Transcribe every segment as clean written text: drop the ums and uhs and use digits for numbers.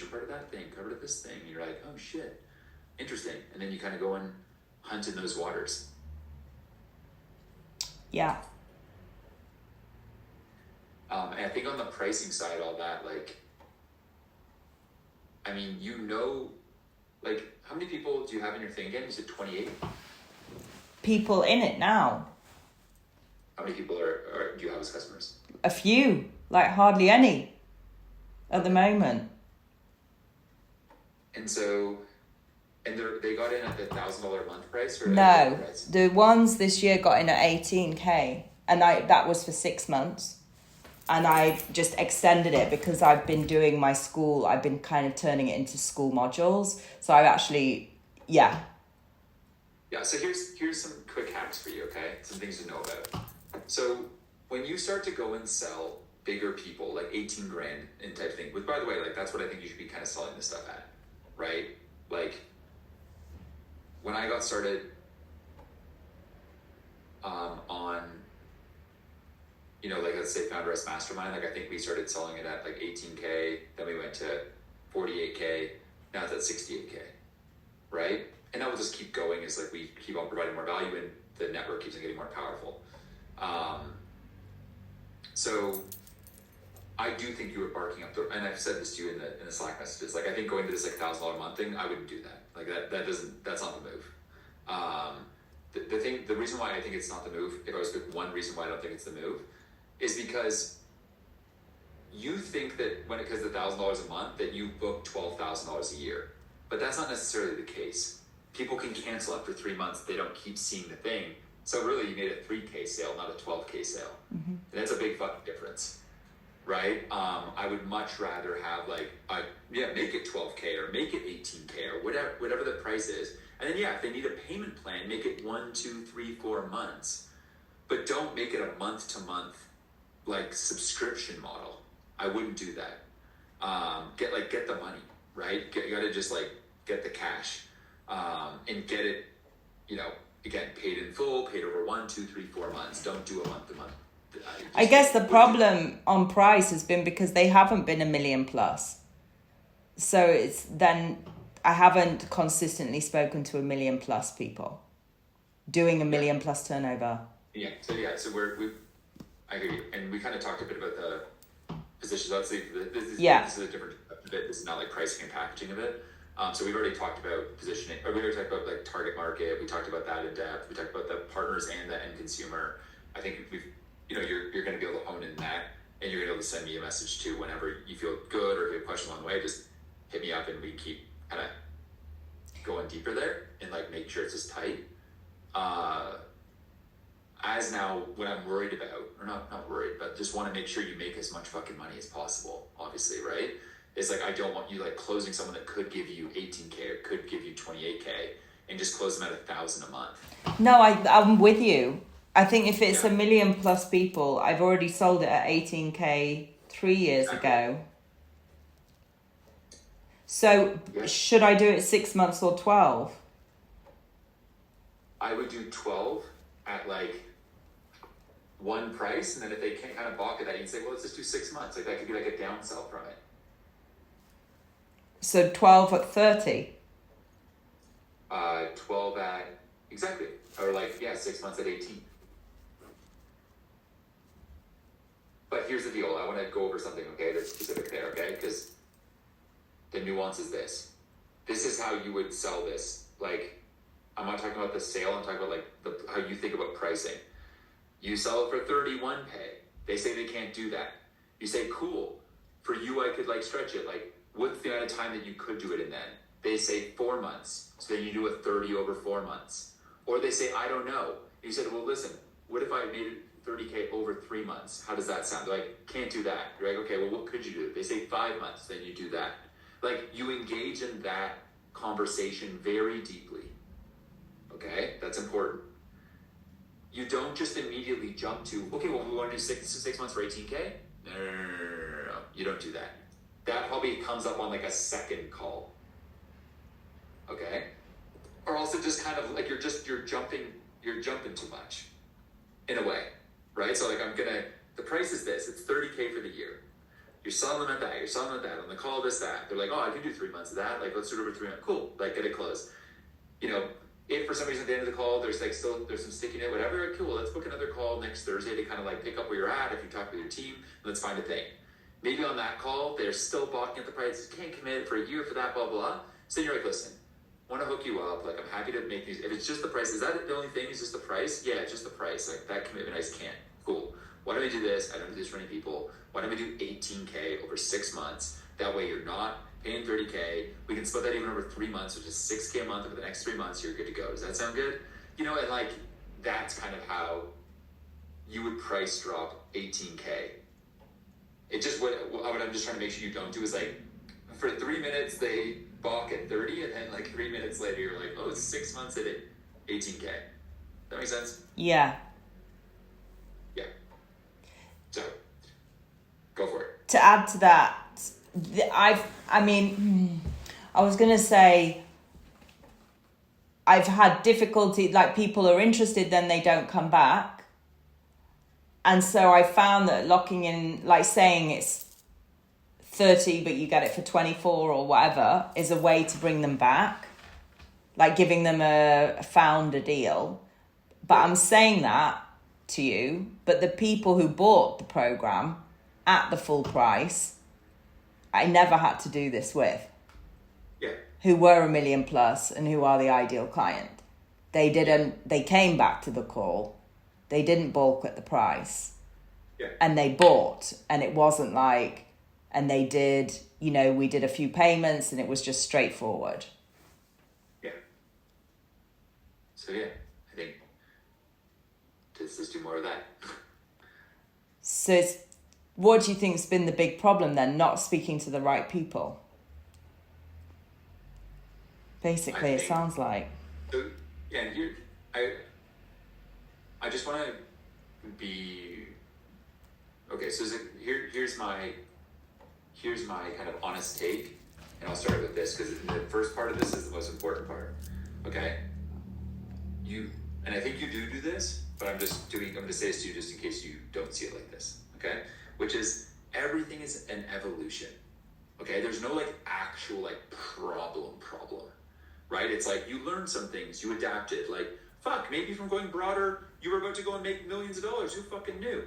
you're part of that thing, covered of this thing. And you're like, oh shit, interesting. And then you kind of go and hunt in those waters. Yeah. And I think on the pricing side, all that, like, I mean, like, how many people do you have in your thing again? You said 28? People in it now. How many people do you have as customers? A few, like hardly any at the moment. And so, and they got in at the $1,000 a month price? Or no, the ones this year got in at 18K, and that was for 6 months. And I just extended it because I've been doing my school. I've been kind of turning it into school modules. So I've actually, yeah. Yeah, so here's some quick hacks for you, okay? Some things to know about. So when you start to go and sell bigger people, like 18 grand and type thing, which by the way, like that's what I think you should be kind of selling this stuff at, right? Like when I got started on, you know, like let's say Founder S Mastermind, like I think we started selling it at like 18K, then we went to 48K, now it's at 68K, right? And that will just keep going as like we keep on providing more value and the network keeps on getting more powerful. So I do think you were barking up and I've said this to you in the Slack messages, like I think going to this like $1,000 a month thing, I wouldn't do that. Like that's not the move. The reason why I think it's not the move, if I was to pick one reason why I don't think it's the move, is because you think that because the $1,000 a month that you book $12,000 a year, but that's not necessarily the case. People can cancel after 3 months. They don't keep seeing the thing. So really you made a 3K sale, not a 12K sale. Mm-hmm. And that's a big fucking difference, right? I would much rather have make it 12K or make it 18K or whatever the price is. And then if they need a payment plan, make it 1, 2, 3, 4 months, but don't make it a month to month like subscription model. I wouldn't do that. Get the money, right? You gotta just like get the cash, and get it, again, paid in full, paid over 1, 2, 3, 4 months. Don't do a month to month. I guess the problem on price has been because they haven't been $1 million plus. So it's then I haven't consistently spoken to $1 million plus people doing $1 million plus turnover. Yeah. So I hear you. And we kind of talked a bit about the positions. Obviously, this is a different bit. This is not like pricing and packaging of it. So we've already talked about positioning, or we already talked about like target market. We talked about that in depth. We talked about the partners and the end consumer. I think you're going to be able to hone in that, and you're going to be able to send me a message too whenever you feel good or if you have a question along the way. Just hit me up and we keep kind of going deeper there and like make sure it's as tight. As now, what I'm worried about, or not worried, but just want to make sure you make as much fucking money as possible, obviously, right? It's like, I don't want you like closing someone that could give you 18K or could give you 28K and just close them at $1,000 a month. No, I'm with you. I think if it's 1 million plus people, I've already sold it at 18K 3 years ago. So should I do it 6 months or 12? I would do 12 at like one price, and then if they can't kind of balk at that, you can say, well, let's just do 6 months. Like that could be like a downsell from it. So 12 at 30? 12 at, exactly. Or 6 months at 18. But here's the deal. I want to go over something, okay, that's specific there, okay? Because the nuance is this. This is how you would sell this. Like, I'm not talking about the sale. I'm talking about how you think about pricing. You sell it for 31 pay. They say they can't do that. You say, cool. For you, I could stretch it. What's the amount of time that you could do it in then? They say 4 months. So then you do a 30 over 4 months. Or they say, I don't know. You said, well, listen, what if I made it 30K over 3 months? How does that sound? They're like, can't do that. You're like, okay, well, what could you do? They say 5 months. Then you do that. You engage in that conversation very deeply. Okay? That's important. You don't just immediately jump to, okay, well, we want to do 6 months for 18K? No. You don't do that. That probably comes up on a second call. Okay? Or also just kind of you're jumping too much in a way, right? So the price is this, it's 30K for the year. You're selling them at that. You're selling them at that. On the call, this, that. They're like, oh, I can do 3 months of that. Like, let's do it over 3 months. Cool. Like, get it closed. You know, if for some reason at the end of the call, there's like still, there's some stickiness, whatever, cool. Let's book another call next Thursday to kind of like pick up where you're at. If you talk with your team, let's find a thing. Maybe on that call, they're still balking at the price. Can't commit for a year for that, blah, blah. So you're like, listen, want to hook you up. Like, I'm happy to make these. If it's just the price, is that the only thing? Is just the price? Yeah, it's just the price. Like, that commitment, I just can't. Cool. Why don't we do this? I don't do this for any people. Why don't we do 18K over 6 months? That way you're not paying 30K. We can split that even over 3 months, which is 6K a month. Over the next 3 months, you're good to go. Does that sound good? You know, and like, that's kind of how you would price drop 18K. It just, what I'm just trying to make sure you don't do is like, for 3 minutes, they balk at 30, and then like 3 minutes later, you're like, oh, it's 6 months at 18K. That makes sense? Yeah. Yeah. So, go for it. To add to that, I was going to say, I've had difficulty, like people are interested, then they don't come back. And so I found that locking in, like saying it's 30, but you get it for 24 or whatever, is a way to bring them back. Like giving them a founder deal. But I'm saying that to you, but the people who bought the program at the full price, I never had to do this with. Yeah. Who were $1 million plus and who are the ideal client. They came back to the call. They didn't balk at the price. Yeah. And they bought. And it wasn't like, and they did, you know, we did a few payments and it was just straightforward. Yeah. So yeah, I think let's do more of that. So what do you think has been the big problem then? Not speaking to the right people? Basically, it sounds like. So, yeah, and here, I just want to be, okay, so here's my kind of honest take, and I'll start with this, because the first part of this is the most important part, okay? And I think you do this, but I'm going to say this to you just in case you don't see it like this, okay? Which is, everything is an evolution, okay? There's no like actual like problem, right? It's like you learned some things, you adapted, like, fuck, maybe from going broader, you were about to go and make millions of dollars, who fucking knew,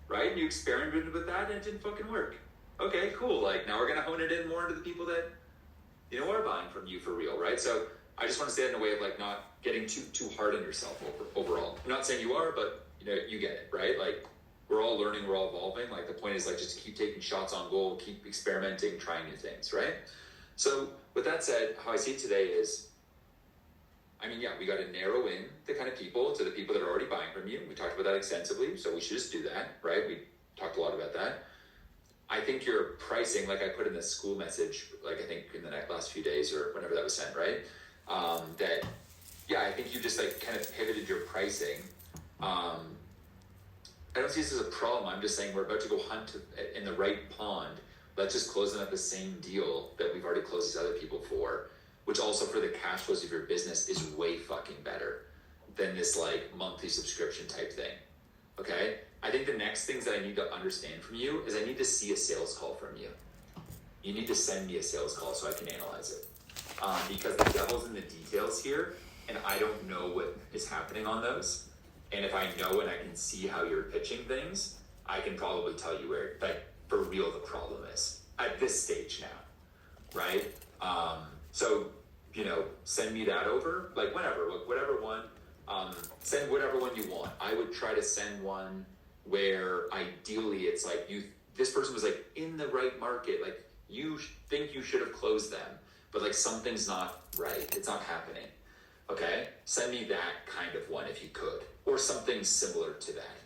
right? And you experimented with that and it didn't fucking work. Okay, cool, like now we're gonna hone it in more into the people that, you know, are buying from you for real, right? So I just want to say it in a way of like not getting too hard on yourself overall. I'm not saying you are, but you know, you get it, right? Like, we're all learning, we're all evolving. Like, the point is like just keep taking shots on goal, keep experimenting, trying new things, right? So with that said, how I see it today is, I mean, yeah, we got to narrow in the kind of people to the people that are already buying from you. We talked about that extensively, so we should just do that, right? We talked a lot about that. I think your pricing, like I put in the school message, like I think in the last few days or whenever that was sent, right? That, yeah, I think you just like kind of pivoted your pricing. I don't see this as a problem. I'm just saying we're about to go hunt in the right pond. Let's just close them at the same deal that we've already closed these other people for, which also for the cash flows of your business is way fucking better than this like monthly subscription type thing. Okay? I think the next things that I need to understand from you is I need to see a sales call from you. You need to send me a sales call so I can analyze it. Because the devil's in the details here, and I don't know what is happening on those. And if I know and I can see how you're pitching things, I can probably tell you where, like, for real the problem is at this stage now, right? So, you know, send me that over, like whenever, like whatever one, send whatever one you want. I would try to send one where ideally it's like this person was like in the right market, like you think you should have closed them, but like something's not right, it's not happening. Okay, send me that kind of one if you could, or something similar to that.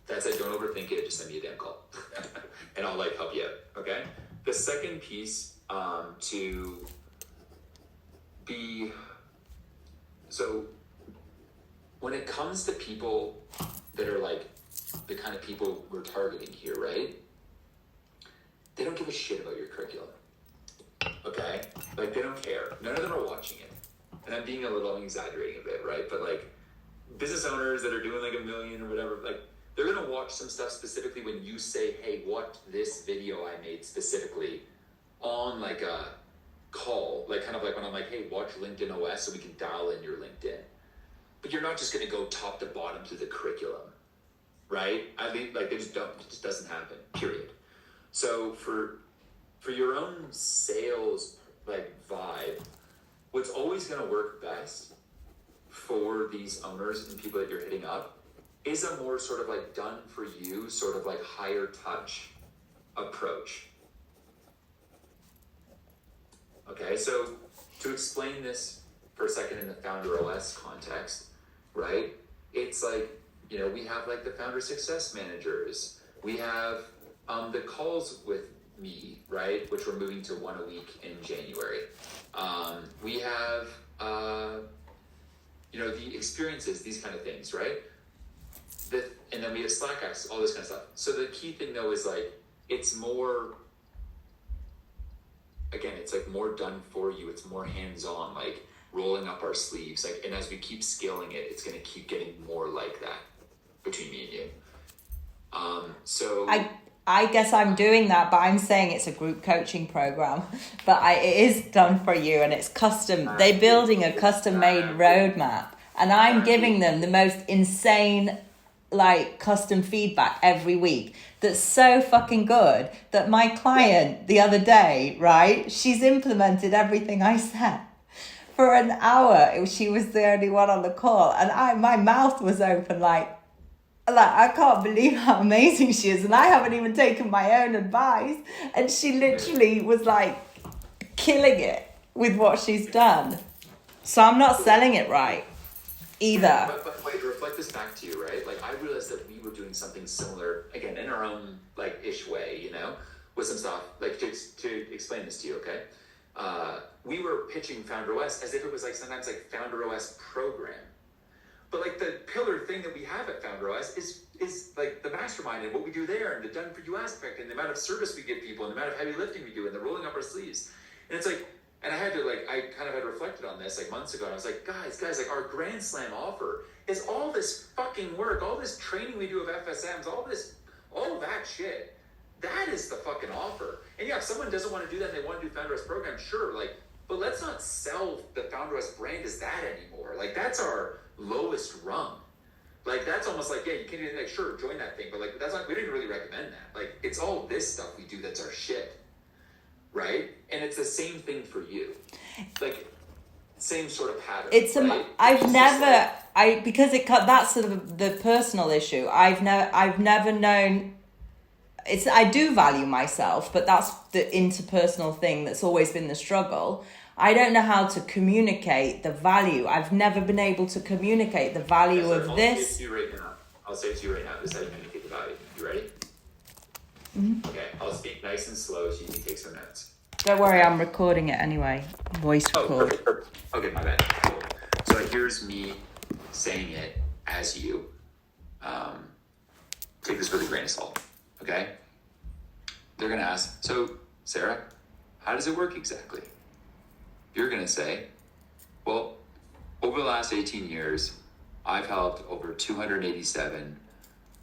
That's it. Don't overthink it. Just send me a damn call, and I'll like help you out. Okay. The second piece to be so when it comes to people that are like the kind of people we're targeting here, right? They don't give a shit about your curriculum. Okay, like they don't care. None of them are watching it. And I'm exaggerating a bit, right? But like business owners that are doing like $1 million or whatever, like they're gonna watch some stuff specifically when you say, hey, watch this video I made specifically on like a call, like kind of like when I'm like, hey, watch LinkedIn OS so we can dial in your LinkedIn. But you're not just gonna go top to bottom through the curriculum, right? I mean, like, they just don't, it just doesn't happen, period. So for your own sales like vibe, what's always gonna work best for these owners and people that you're hitting up is a more sort of like done for you, sort of like higher touch approach. Okay, so to explain this for a second in the Founder OS context, right? It's like, you know, we have like the Founder Success Managers. We have the calls with me, right? Which we're moving to 1 a week in January. We have, you know, the experiences, these kind of things, right? And then we have Slack access, all this kind of stuff. So the key thing though is like, it's more, again, it's like more done for you. It's more hands-on, like rolling up our sleeves. Like, and as we keep scaling it, it's going to keep getting more like that between me and you. So I guess I'm doing that, but I'm saying it's a group coaching program. But it is done for you, and it's custom. They're building a custom-made roadmap, and I'm giving them the most insane, like, custom feedback every week. That's so fucking good that my client the other day, right? She's implemented everything I said. For an hour, she was the only one on the call, and my mouth was open, like I can't believe how amazing she is, and I haven't even taken my own advice, and she literally was like killing it with what she's done. So I'm not selling it right either. But wait, to reflect this back to you, right? Like, I realized that we were doing something similar, again, in our own like ish way, you know, with some stuff. Like, to explain this to you, okay? We were pitching Founder OS as if it was like sometimes like Founder OS program. But like the pillar thing that we have at Founder OS is like the mastermind and what we do there and the done for you aspect and the amount of service we give people and the amount of heavy lifting we do and the rolling up our sleeves. And it's like, and I had to like, I kind of had reflected on this like months ago, and I was like, guys, like our Grand Slam offer is all this fucking work, all this training we do of FSMs, all that shit. That is the fucking offer. And yeah, if someone doesn't want to do that and they want to do Founder OS program, sure, like, but let's not sell the Founder OS brand as that anymore. Like, that's our lowest rung. Like, that's almost like, yeah, you can't even like, sure, join that thing, but like, that's not, we didn't really recommend that. Like, it's all this stuff we do that's our shit, right? And it's the same thing for you, like same sort of pattern. It's right? I've never because that's sort of the personal issue. I've never known. I do value myself, but that's the interpersonal thing that's always been the struggle. I don't know how to communicate the value. I've never been able to communicate the value of this. I'll say it to you right now. This is how you communicate the value. You ready? Mm-hmm. Okay, I'll speak nice and slow so you can take some notes. Don't worry, I'm recording it anyway. Voice record. Perfect. Okay, my bad. Cool. So here's me saying it as you. Take this with a grain of salt, okay? They're going to ask, so, Sarah, how does it work exactly? You're going to say, well, over the last 18 years, I've helped over 287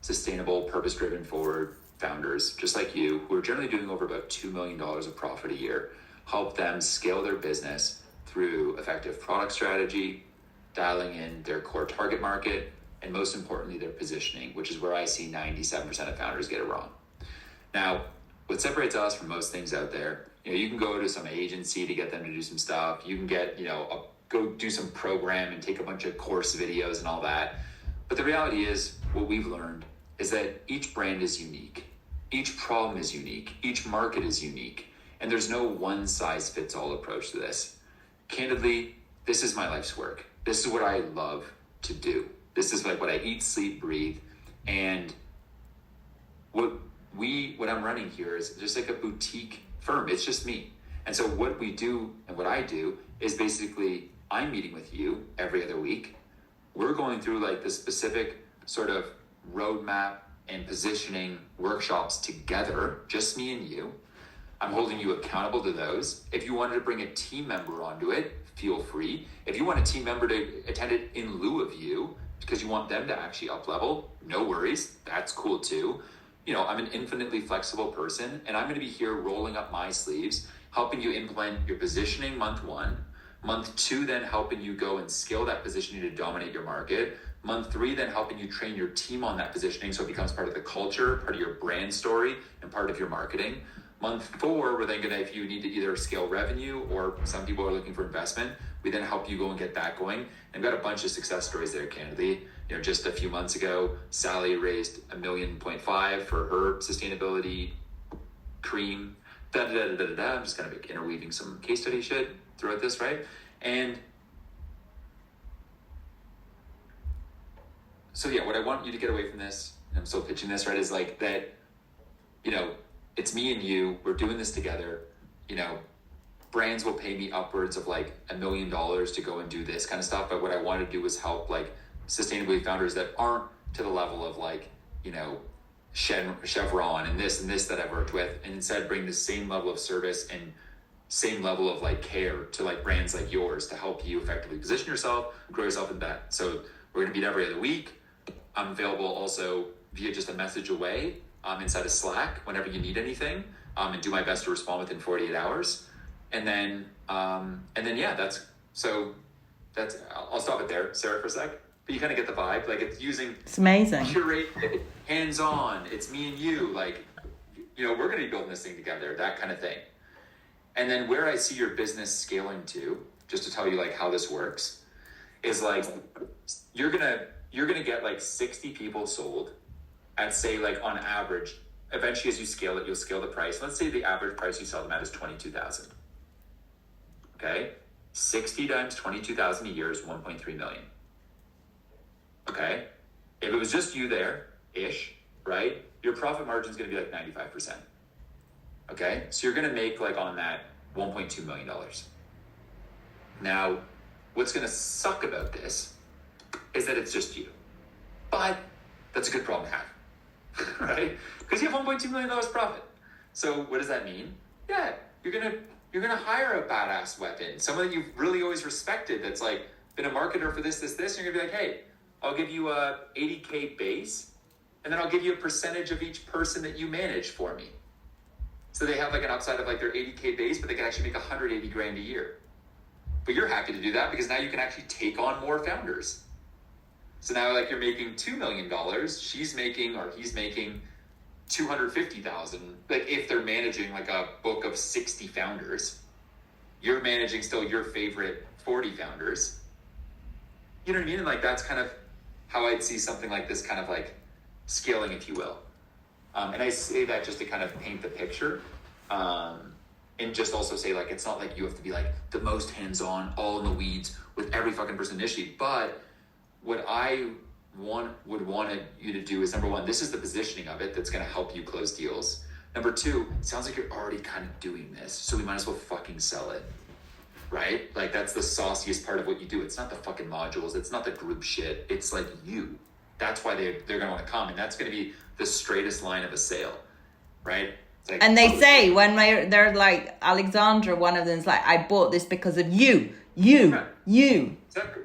sustainable, purpose-driven forward founders, just like you, who are generally doing over about $2 million of profit a year, help them scale their business through effective product strategy, dialing in their core target market, and most importantly, their positioning, which is where I see 97% of founders get it wrong. Now, what separates us from most things out there, you can go to some agency to get them to do some stuff. You can get, go do some program and take a bunch of course videos and all that. But the reality is, what we've learned is that each brand is unique. Each problem is unique. Each market is unique. And there's no one-size-fits-all approach to this. Candidly, this is my life's work. This is what I love to do. This is like what I eat, sleep, breathe. And what I'm running here is just like a boutique firm. It's just me. And so what we do and what I do is basically I'm meeting with you every other week. We're going through like the specific sort of roadmap and positioning workshops together, just me and you. I'm holding you accountable to those. If you wanted to bring a team member onto it, feel free. If you want a team member to attend it in lieu of you, because you want them to actually up level, no worries. That's cool too. You know, I'm an infinitely flexible person, and I'm going to be here rolling up my sleeves, helping you implement your positioning month 1. Month 2, then helping you go and scale that positioning to dominate your market. Month 3, then helping you train your team on that positioning so it becomes part of the culture, part of your brand story, and part of your marketing. Month 4, we're then gonna, if you need to either scale revenue or some people are looking for investment, we then help you go and get that going. And we've got a bunch of success stories there, candidly. You know, just a few months ago, Sally raised $1.5 million for her sustainability cream. I'm just kind of interweaving some case study shit throughout this, right? And so yeah, what I want you to get away from this, and I'm still pitching this, right, is like that, you know, it's me and you, we're doing this together, you know, brands will pay me upwards of like $1 million to go and do this kind of stuff. But what I want to do is help like sustainability founders that aren't to the level of like, you know, Chevron and this that I've worked with, and instead bring the same level of service and same level of like care to like brands like yours to help you effectively position yourself, grow yourself in that. So we're going to meet every other week. I'm available also via just a message away inside of Slack whenever you need anything, and do my best to respond within 48 hours. And then yeah, I'll stop it there, Sarah, for a sec. But you kind of get the vibe. Like it's amazing. Curated, hands-on. It's me and you. Like, you know, we're going to be building this thing together. That kind of thing. And then where I see your business scaling to, just to tell you like how this works, is like you're gonna get like 60 people sold at, say, like on average. Eventually, as you scale it, you'll scale the price. Let's say the average price you sell them at is $22,000. Okay, 60 times 22,000 a year is 1.3 million. Okay, if it was just you there, ish, right? Your profit margin is going to be like 95%. Okay, so you're going to make like on that $1.2 million. Now, what's going to suck about this is that it's just you. But that's a good problem to have, right? Because you have $1.2 million profit. So what does that mean? Yeah, you're gonna hire a badass weapon, someone that you've really always respected that's like been a marketer for this, and you're gonna be like, hey, I'll give you a 80K base, and then I'll give you a percentage of each person that you manage for me. So they have like an upside of like their 80K base, but they can actually make 180 grand a year. But you're happy to do that because now you can actually take on more founders. So now like you're making $2 million, she's making, or he's making 250,000. Like if they're managing like a book of 60 founders, you're managing still your favorite 40 founders. You know what I mean? And like that's kind of how I'd see something like this kind of like scaling, if you will. And I say that just to kind of paint the picture. And just also say like, it's not like you have to be like the most hands-on, all in the weeds with every fucking person initially. But what I would want you to do is, number one, this is the positioning of it that's going to help you close deals. Number two, it sounds like you're already kind of doing this, so we might as well fucking sell it, right? Like that's the sauciest part of what you do. It's not the fucking modules. It's not the group shit. It's like you. That's why they're going to want to come. And that's going to be the straightest line of a sale, right? Like, and they say when they're like, Alexandra, one of them's like, I bought this because of you. Exactly.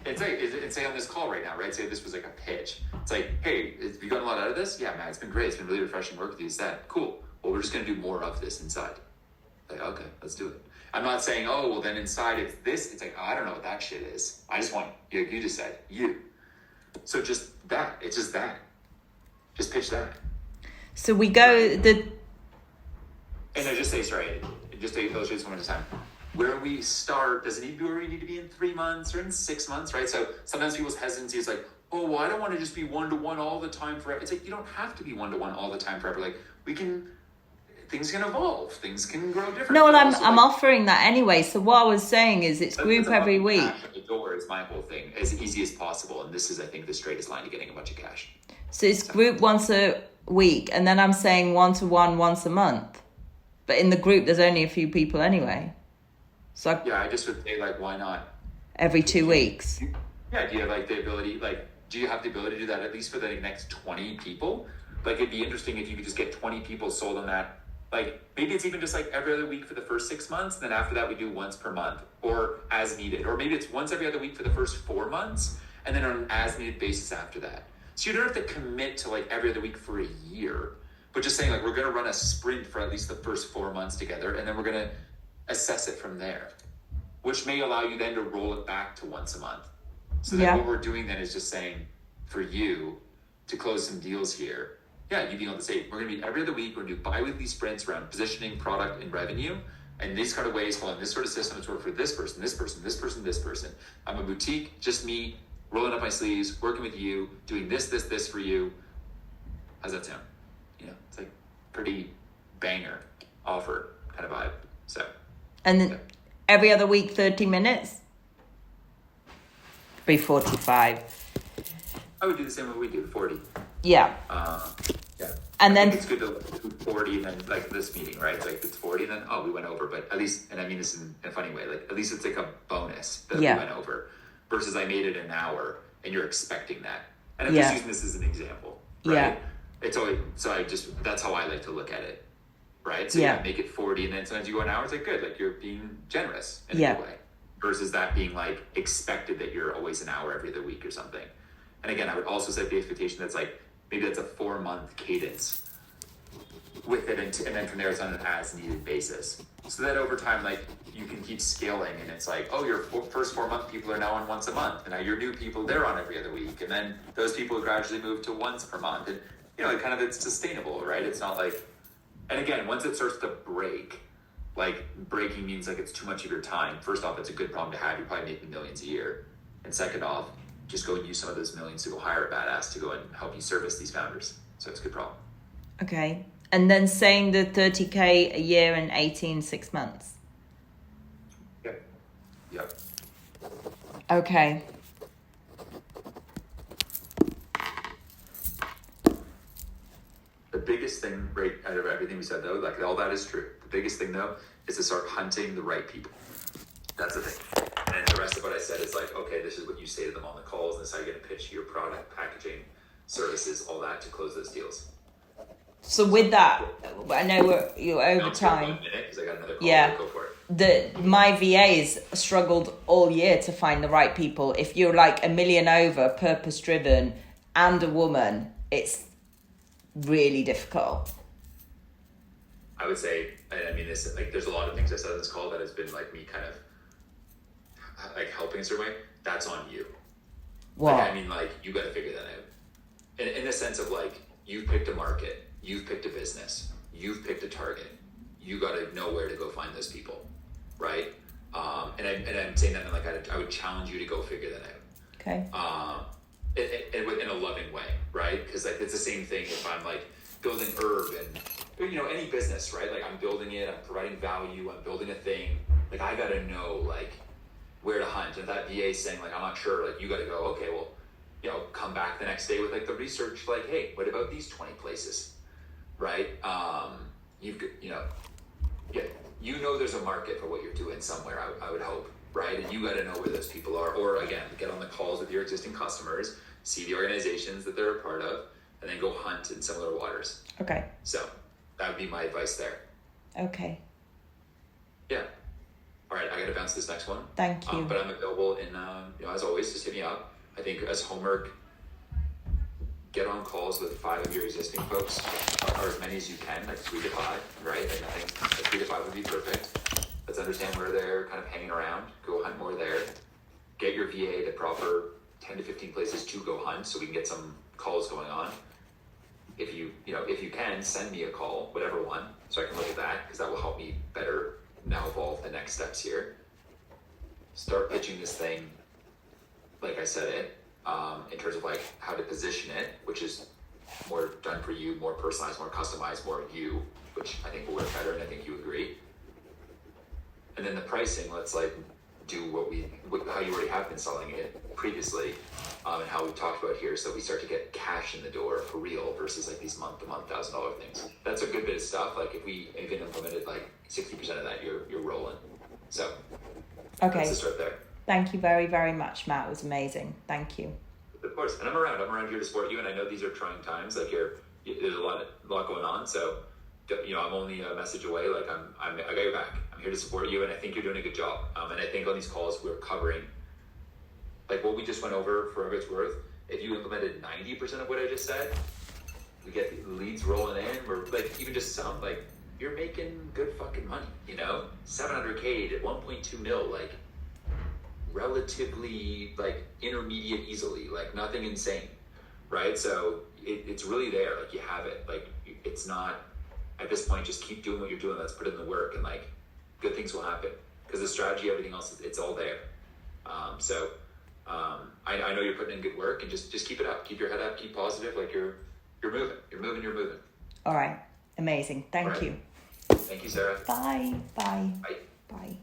It's like on this call right now, right? Say this was like a pitch. It's like, hey, have you gotten a lot out of this? Yeah, man, it's been great. It's been really refreshing work with you. Is that cool? Well, we're just going to do more of this inside. Like, okay, let's do it. I'm not saying, oh, well, then inside it's this. It's like, oh, I don't know what that shit is. I just want, you just said, you. So just that. It's just that. Just pitch that. So we go, And I just say, sorry, just to illustrate this one at a time. Where we start doesn't need to be where we need to be in 3 months or in 6 months, right? So sometimes people's hesitancy is like, oh, well, I don't want to just be one-to-one all the time forever. It's like, you don't have to be one-to-one all the time forever. Like things can evolve. Things can grow different. No, well, I'm offering that anyway. So what I was saying is it's group every week. Cash at the door is my whole thing, as easy as possible. And this is, I think, the straightest line to getting a bunch of cash. So it's group once a week. And then I'm saying one-to-one once a month. But in the group, there's only a few people anyway. So yeah, I just would say, like, why not? Every 2 weeks. Yeah, do you have, like, the ability, like, do you have the ability to do that at least for the next 20 people? Like, it'd be interesting if you could just get 20 people sold on that. Like, maybe it's even just, like, every other week for the first 6 months. And then after that, we do once per month or as needed. Or maybe it's once every other week for the first 4 months. and then on an as-needed basis after that. So you don't have to commit to like every other week for a year, but just saying like, we're going to run a sprint for at least the first 4 months together, and then we're going to assess it from there, which may allow you then to roll it back to once a month. So then what we're doing then is just saying, for you to close some deals here, you being able to say, we're going to meet every other week, we're going to do bi-weekly sprints around positioning, product, and revenue, and these kind of ways, following this sort of system that's worked for this person, this person, this person, this person. I'm a boutique, just me, rolling up my sleeves, working with you, doing this for you. How's that sound? It's like pretty banger offer kind of vibe. So. And then every other week, 30 minutes? Be 45. I would do the same way we do, 40. Yeah. And I then think it's good to do 40 and then like this meeting, right? Like it's 40 and then, we went over, but at least, and I mean this in a funny way, like at least it's like a bonus that we went over versus I made it an hour and you're expecting that. And I'm just using this as an example, right? Yeah. It's always, that's how I like to look at it, right? So make it 40 and then sometimes you go an hour, it's like good, like you're being generous in a good way versus that being like expected that you're always an hour every other week or something. And again, I would also set the expectation that's like, maybe that's a 4-month cadence with it, and then from there it's on an as-needed basis. So that over time, like you can keep scaling, and it's like, your first 4-month people are now on once a month, and now your new people, they're on every other week, and then those people gradually move to once per month, and it's sustainable, right? It's not like, and again, once it starts to break, like breaking means like it's too much of your time. First off, it's a good problem to have. You're probably making millions a year, and second off, just go and use some of those millions to go hire a badass to go and help you service these founders. So it's a good problem. Okay. And then saying the 30K a year and 18, 6 months. Yep. Okay. The biggest thing right out of everything we said though, like all that is true. The biggest thing though is to start hunting the right people. That's the thing. And the rest of what I said is like, okay, this is what you say to them on the calls, and this is how you're going to pitch your product, packaging, services, all that to close those deals. So with that, I know you're over time. 1 minute because I got another call. Go for it. My VAs struggled all year to find the right people. If you're like $1 million over, purpose driven, and a woman, it's really difficult. I would say, and I mean this, like there's a lot of things I said on this call that has been like me kind of like helping a certain way. That's on you. What? Like, I mean, like you got to figure that out. In the sense of like you've picked a market, you've picked a business, you've picked a target. You got to know where to go find those people, right? And I'm saying that in like I would challenge you to go figure that out. Okay. In a loving way, right? Because like it's the same thing if I'm like building herb and any business, right? Like I'm building it, I'm providing value, I'm building a thing. Like I got to know like where to hunt. And if that VA is saying like I'm not sure, like you got to go, okay, well, come back the next day with like the research, like, hey, what about these 20 places, right? There's a market for what you're doing somewhere, I would hope, right? And you got to know where those people are, or again, get on the calls with your existing customers, see the organizations that they're a part of, and then go hunt in similar waters. Okay. So that would be my advice there. Okay. Yeah. All right, I got to bounce this next one. Thank you. But I'm available in, as always, just hit me up. I think as homework, get on calls with 5 of your existing folks, or as many as you can, like 3 to 5, right? Like I think 3 to 5 would be perfect. Let's understand where they're kind of hanging around. Go hunt more there. Get your VA the proper 10 to 15 places to go hunt so we can get some calls going on. If you can, send me a call, whatever one, so I can look at that, because that will help me better now evolve the next steps here. Start pitching this thing, like I said it, in terms of like how to position it, which is more done for you, more personalized, more customized, more you, which I think will work better, and I think you agree. And then the pricing, let's like do how you already have been selling it previously, and how we talked about here, so we start to get cash in the door for real versus like these month-to-month $1,000 things. That's a good bit of stuff. Like if we even implemented like 60% of that, you're rolling. So okay, let's just start there. Thank you very, very much, Matt. It was amazing. Thank you. Of course, and I'm around here to support you, and I know these are trying times. Like there's a lot going on, so I'm only a message away. Like I got your back. I'm here to support you, and I think you're doing a good job. And I think on these calls we're covering like what we just went over for what it's worth, if you implemented 90% of what I just said, we get the leads rolling in, or like even just some, like you're making good fucking money, you know? 700K to 1.2 mil, like relatively like intermediate easily, like nothing insane, right? So it's really there, like you have it, like it's not, at this point, just keep doing what you're doing, let's put in the work, and like good things will happen, because the strategy, everything else, it's all there. I know you're putting in good work, and just keep it up, keep your head up, keep positive, like you're moving. All right. Amazing. Thank All right. you. Thank you, Sarah. Bye. Bye. Bye. Bye.